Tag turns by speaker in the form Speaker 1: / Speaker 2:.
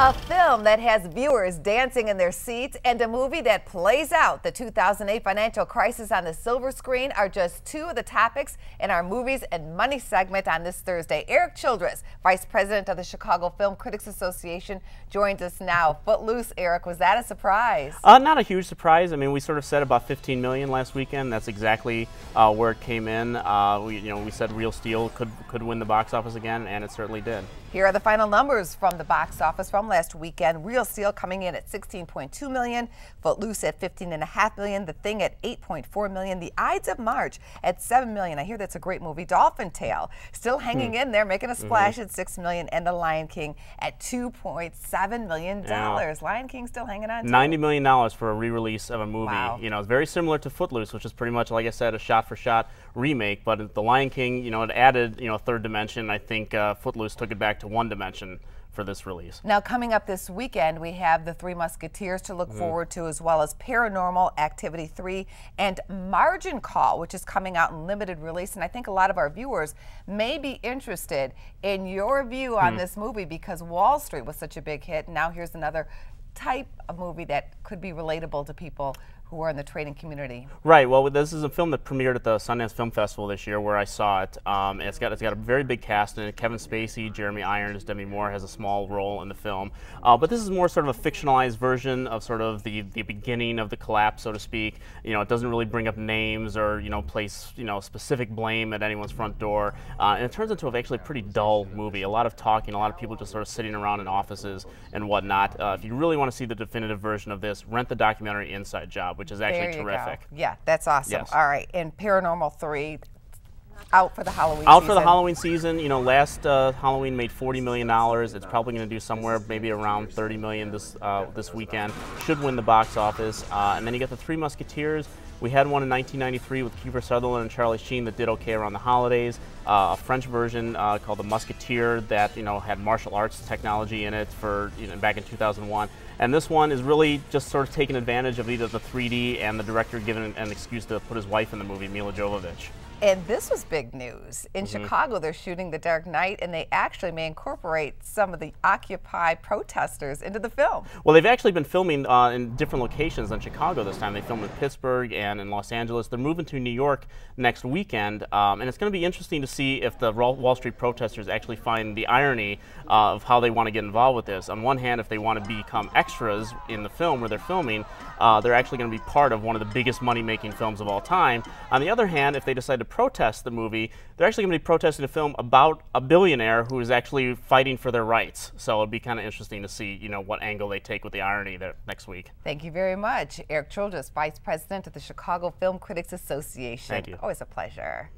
Speaker 1: A film that has viewers dancing in their seats and a movie that plays out the 2008 financial crisis on the silver screen are just two of the topics in our Movies and Money segment on this Thursday. Erik Childress, Vice President of the Chicago Film Critics Association, joins us now. Footloose, Erik, was that a surprise?
Speaker 2: Not a huge surprise. I mean, we sort of said about 15 million last weekend. That's exactly where it came in. We said Real Steel could win the box office again, and it certainly did.
Speaker 1: Here are the final numbers from the box office from last weekend. Real Steel coming in at 16.2 million, Footloose at 15.5 million, The Thing at 8.4 million, The Ides of March at 7 million. I hear that's a great movie. Dolphin Tale still hanging in there, making a splash at 6 million, and The Lion King at $2.7 million. Lion King still hanging on too.
Speaker 2: $90 million for a re-release of a movie.
Speaker 1: Wow.
Speaker 2: You know, it's very similar to Footloose, which is pretty much, like I said, a shot-for-shot remake. But The Lion King, you know, it added, a third dimension. I think Footloose took it back to one dimension for this release.
Speaker 1: Now, coming up this weekend, we have The Three Musketeers to look forward to, as well as Paranormal Activity 3 and Margin Call, which is coming out in limited release. And I think a lot of our viewers may be interested in your view on this movie because Wall Street was such a big hit. And now here's another type of movie that could be relatable to people who are in the trading community.
Speaker 2: Right. Well, this is a film that premiered at the Sundance Film Festival this year, where I saw it. It's got a very big cast in it. Kevin Spacey, Jeremy Irons, Demi Moore has a small role in the film. But this is more sort of a fictionalized version of sort of the beginning of the collapse, so to speak. You know, it doesn't really bring up names or place specific blame at anyone's front door. And it turns into actually a pretty dull movie. A lot of talking, a lot of people just sort of sitting around in offices and whatnot. If you really want to see the definitive version of this, rent the documentary Inside Job, which is actually terrific.
Speaker 1: Yeah, that's awesome.
Speaker 2: Yes.
Speaker 1: All right, and Paranormal 3, out for the Halloween season.
Speaker 2: Out for the Halloween season. You know, last Halloween made $40 million. It's probably going to do somewhere maybe around $30 million this weekend. Should win the box office. And then you got The Three Musketeers. We had one in 1993 with Kiefer Sutherland and Charlie Sheen that did okay around the holidays. A French version called The Musketeer that had martial arts technology in it for back in 2001. And this one is really just sort of taking advantage of either the 3D and the director giving an excuse to put his wife in the movie, Mila Jovovich.
Speaker 1: And this was big news. In Chicago, they're shooting The Dark Knight, and they actually may incorporate some of the Occupy protesters into the film.
Speaker 2: Well, they've actually been filming in different locations than Chicago this time. They filmed in Pittsburgh and in Los Angeles. They're moving to New York next weekend, and it's going to be interesting to see if the Wall Street protesters actually find the irony of how they want to get involved with this. On one hand, if they want to become extras in the film where they're filming, they're actually going to be part of one of the biggest money-making films of all time. On the other hand, if they decide to protest the movie, they're actually going to be protesting a film about a billionaire who is actually fighting for their rights. So it'll be kind of interesting to see, what angle they take with the irony there next week.
Speaker 1: Thank you very much. Erik Childress, Vice President of the Chicago Film Critics Association.
Speaker 2: Thank you.
Speaker 1: Always a pleasure.